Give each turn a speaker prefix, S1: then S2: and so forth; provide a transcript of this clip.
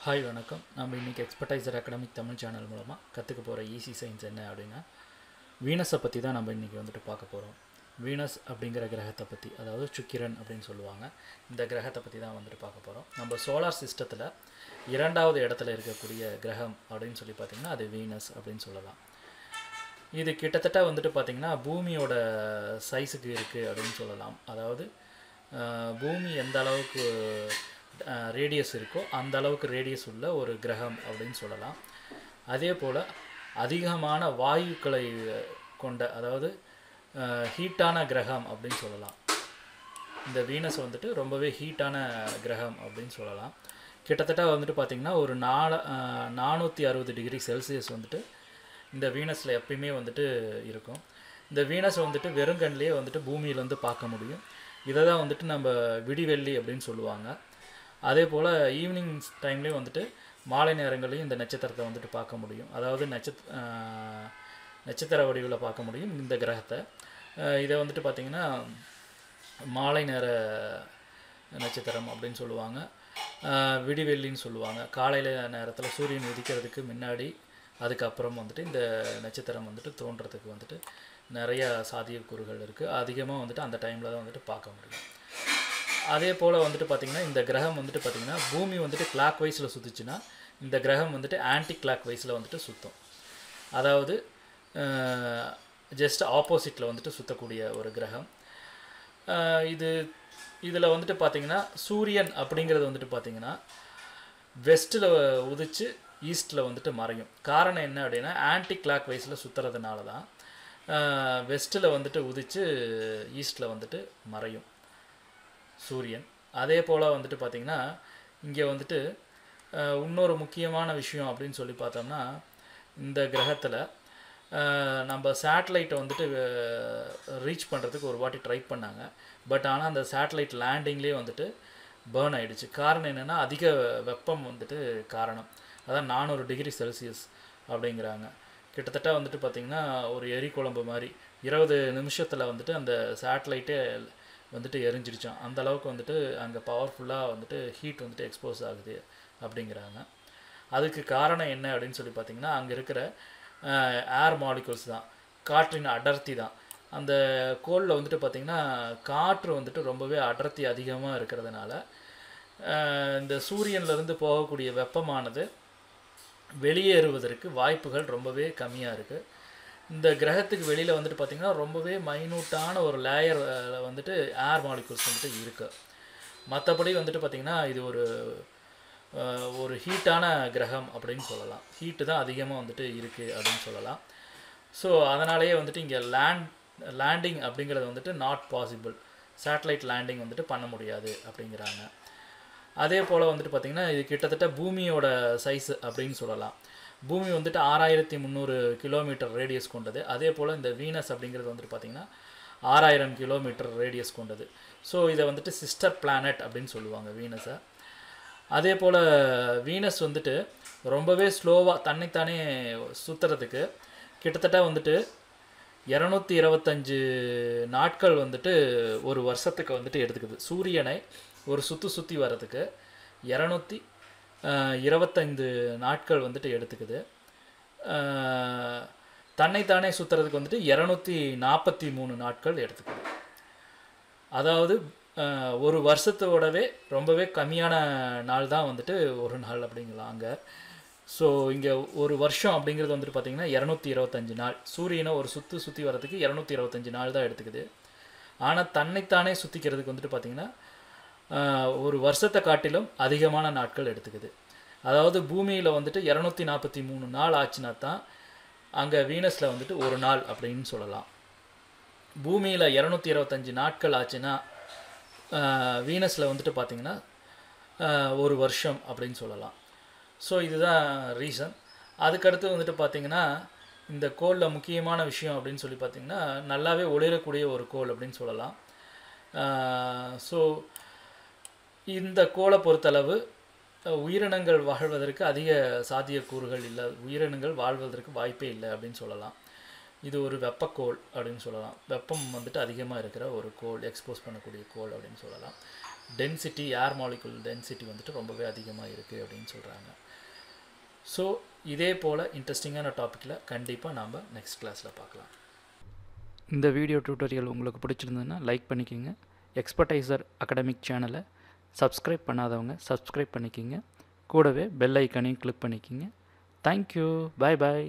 S1: Hi வணக்கம் நம்ம இன்னைக்கு Expertisor Academy Tamil சேனல் மூலமா கத்துக்க போற ஈஸி சயின்ஸ் என்ன அப்படினா வீனஸை பத்தி தான் நம்ம இன்னைக்கு வந்துட்டு பார்க்க போறோம். வீனஸ் அப்படிங்கிற கிரகத்தை பத்தி அதாவது சுக்கிரன் அப்படினு சொல்லுவாங்க. இந்த கிரகத்தை பத்தி தான் வந்துட்டு பார்க்க போறோம். நம்ம சோலார் சிஸ்டத்துல இரண்டாவது இடத்துல இருக்கக்கூடிய கிரகம் அப்படினு சொல்லி பாத்தீங்கன்னா அது வீனஸ் அப்படினு சொல்லலாம். இது கிட்டத்தட்ட வந்துட்டு பாத்தீங்கன்னா பூமியோட சைஸ்க்கு இருக்கு அப்படினு சொல்லலாம். அதாவது பூமி எந்த அளவுக்கு ரேடியஸ் இருக்கோ அந்த அளவுக்கு ரேடியஸ் உள்ள ஒரு கிரகம் அப்படினு சொல்லலாம். அதே போல அதிகமான வாயுக்களை கொண்ட அதாவது ஹீட்டான கிரகம் அப்படினு சொல்லலாம். இந்த வீனஸ் வந்துட்டு ரொம்பவே ஹீட்டான கிரகம் அப்படினு சொல்லலாம். கிட்டத்தட்ட வந்துட்டு பாத்தீங்கன்னா ஒரு 460 டிகிரி செல்சியஸ் வந்துட்டு இந்த வீனஸ்ல எப்பவுமே வந்துட்டு இருக்கும். இந்த வீனஸ் வந்துட்டு வெறுங்கண்ணிலே வந்துட்டு பூமியில இருந்து பார்க்க முடியும். இத தான் வந்துட்டு நம்ம விடிவெள்ளி அப்படினு சொல்லுவாங்க. அதே போல ஈவினிங் டைம்லயே வந்துட்டு மாலை நேரங்களிலும் இந்த நட்சத்திரத்தை வந்துட்டு பார்க்க முடியும். அதாவது நட்சத்திர வடிவில பார்க்க முடியும் இந்த கிரகத்தை. இத வந்துட்டு பாத்தீங்கன்னா மாலை நேர நட்சத்திரம் அப்படினு சொல்லுவாங்க. விடிவெள்ளின்னு சொல்லுவாங்க. காலையில நேரத்துல சூரியன் உதிக்கிறதுக்கு முன்னாடி அதுக்கு அப்புறம் வந்துட்டு இந்த நட்சத்திரம் வந்துட்டு தோன்றதுக்கு வந்துட்டு நிறைய சாத்தியக்கூறுகள் இருக்கு. அதிகமா வந்துட்டு அந்த டைம்ல தான் வந்துட்டு பார்க்க முடியும். அதே போல வந்துட்டு பாத்தீங்கன்னா இந்த கிரகம் வந்துட்டு பாத்தீங்கன்னா பூமி வந்துட்டு கிளாக் வைஸ்ல சுத்துச்சுனா இந்த கிரகம் வந்துட்டு ஆன்டி கிளாக் வைஸ்ல வந்துட்டு சுத்தும். அதாவது ஜஸ்ட் ஆப்போசிட்ல வந்துட்டு சுத்தக்கூடிய ஒரு கிரகம். இதுல வந்துட்டு பாத்தீங்கன்னா சூரியன் அப்படிங்கிறது வந்துட்டு பாத்தீங்கன்னா வெஸ்ட்ல உதிச்சு ஈஸ்ட்ல வந்துட்டு மறையும். காரணம் என்ன அப்படினா ஆன்டி கிளாக் வைஸ்ல சுத்துறதுனால தான் வெஸ்ட்ல வந்துட்டு உதிச்சு ஈஸ்ட்ல வந்துட்டு மறையும் சூரியன். அதே போல வந்துட்டு பாத்தீங்கன்னா இங்க வந்துட்டு இன்னொரு முக்கியமான விஷயம் அப்படினு சொல்லி பார்த்தோம்னா இந்த கிரகத்துல நம்ம சேட்டலைட் வந்துட்டு ரீச் பண்றதுக்கு ஒரு வாட்டி ட்ரை பண்ணாங்க. பட் ஆனா அந்த சேட்டலைட் லேண்டிங்லயே வந்துட்டு பர்ன் ஆயிடுச்சு. காரணம் என்னன்னா அதிக வெப்பம் வந்துட்டு காரணம். அதான் 400 டிகிரி செல்சியஸ் அப்படிங்கறாங்க. கிட்டத்தட்ட வந்துட்டு பாத்தீங்கன்னா ஒரு எரிகுழம்பு மாதிரி 20 நிமிஷத்துல வந்துட்டு அந்த சேட்டலைட்டே வந்துட்டு எரிஞ்சிடுச்சாம். அந்த அளவுக்கு வந்துட்டு அங்க பவர்ஃபுல்லா வந்துட்டு ஹீட் வந்துட்டு எக்ஸ்போஸ் ஆகுது அப்படிங்கறாங்க. அதுக்கு காரணம் என்ன அப்படினு சொல்லி பாத்தீங்கன்னா அங்க இருக்கிற ஏர் மாலிக்யூல்ஸ் தான். காற்றின் அடர்த்தி தான். அந்த கோள்ல வந்துட்டு பாத்தீங்கன்னா காற்று வந்துட்டு ரொம்பவே அடர்த்தி அதிகமா இருக்கிறதுனால இந்த சூரியன்ல இருந்து போகக்கூடிய வெப்பமானது வெளியேறுவதற்கு வாய்ப்புகள் ரொம்பவே கம்மியா இருக்கு. இந்த கிரகத்துக்கு வெளியில வந்துட்டு பாத்தீங்கன்னா ரொம்பவே மைனூட்டான ஒரு லேயர் வந்துட்டு ஏர் மாலிக்யூல்ஸ் வந்துட்டு இருக்கு. மத்தபடி வந்துட்டு பாத்தீங்கன்னா இது ஒரு ஹீட்டான கிரகம் அப்படினு சொல்லலாம். ஹீட் தான் அதிகமா வந்துட்டு இருக்கு அப்படினு சொல்லலாம். சோ அதனாலயே வந்துட்டு இங்க லேண்டிங் அப்படிங்கிறது வந்துட்டு நாட் பாசிபிள். சேட்டலைட் லேண்டிங் வந்துட்டு பண்ண முடியாது அப்படிங்கறாங்க. அதே போல வந்துட்டு பாத்தீங்கன்னா இது கிட்டத்தட்ட பூமியோட சைஸ் அப்படினு சொல்லலாம். பூமி வந்துட்டு 6300 கிலோமீட்டர் ரேடியஸ் கொண்டது. அதே போல இந்த வீனஸ் அப்படிங்கிறது வந்துட்டு பாத்தீங்கன்னா 6000 கிலோமீட்டர் ரேடியஸ் கொண்டது. சோ இத வந்துட்டு சிஸ்டர் பிளானட் அப்படினு சொல்லுவாங்க வீனஸை. அதே போல வீனஸ் வந்துட்டு ரொம்பவே ஸ்லோவா தன்னைத்தானே சுத்துறதுக்கு கிட்டத்தட்ட வந்துட்டு 225 நாட்கள் வந்துட்டு ஒரு வருஷத்துக்கு வந்துட்டு எடுத்துக்குது. சூரியனை ஒரு சுத்தி வரதுக்கு 225 நாட்கள் வந்துட்டு எடுத்துக்குது. தன்னைத்தானே சுத்துறதுக்கு வந்துட்டு 243 நாட்கள் எடுத்துக்குது. அதாவது ஒரு வருஷத்தோடவே ரொம்பவே கம்மியான நாள் தான் வந்துட்டு ஒரு நாள் அப்படிங்கலாங்க. சோ இங்க ஒரு வருஷம் அப்படிங்கிறது வந்துட்டு பாத்தீங்கன்னா 225 நாள். சூரியனை ஒரு சுத்தி வரதுக்கு 225 நாள் தான் எடுத்துக்குது. ஆனா தன்னைத்தானே சுத்திக்கிறதுக்கு வந்துட்டு பாத்தீங்கன்னா ஒரு வருஷத்தை காட்டிலும் அதிகமான நாட்கள் எடுத்துக்குது. அதாவது பூமியில வந்துட்டு 243 நாள் ஆச்சுனா தான் அங்க வீனஸ்ல வந்துட்டு ஒரு நாள் அப்படினு சொல்லலாம். பூமியில 225 நாட்கள் ஆச்சுனா வீனஸ்ல வந்துட்டு பாத்தீங்கன்னா ஒரு வருஷம் அப்படினு சொல்லலாம். சோ இதுதான் ரீசன். அதுக்கு அடுத்து வந்துட்டு பாத்தீங்கன்னா இந்த கோள்ல முக்கியமான விஷயம் அப்படினு சொல்லி பாத்தீங்கன்னா நல்லாவே ஒளிரக்கூடிய ஒரு கோள் அப்படினு சொல்லலாம். சோ இந்த கோளை பொறுத்தளவு உயிரினங்கள் வாழ்வதற்கு அதிக சாத்தியக்கூறுகள் இல்ல. உயிரினங்கள் வாழ்வதற்கு வாய்ப்பே இல்லை அப்படினு சொல்லலாம். இது ஒரு வெப்பக்கோள் அப்படினு சொல்லலாம். வெப்பம் வந்துட்டு அதிகமா இருக்கிற ஒரு கோள், எக்ஸ்போஸ் பண்ணக்கூடிய கோள் அப்படினு சொல்லலாம். டென்சிட்டி ஏர் மாலிகுல் டென்சிட்டி வந்துட்டு ரொம்பவே அதிகமாக இருக்குது அப்படின்னு சொல்கிறாங்க. ஸோ இதே போல் இன்ட்ரெஸ்டிங்கான டாப்பிக்கில் கண்டிப்பாக நாம் நெக்ஸ்ட் கிளாஸில் பார்க்கலாம். இந்த வீடியோ டியூட்டோரியல் உங்களுக்கு பிடிச்சிருந்ததுன்னா லைக் பண்ணிக்கோங்க. எக்ஸ்பர்டைசர் அகாடமிக் சேனலை சப்ஸ்கிரைப் பண்ணாதவங்க சப்ஸ்கிரைப் பண்ணிக்கோங்க. கூடவே பெல் ஐக்கானையும் கிளிக் பண்ணிக்கோங்க. தேங்க்யூ. பாய் பாய்.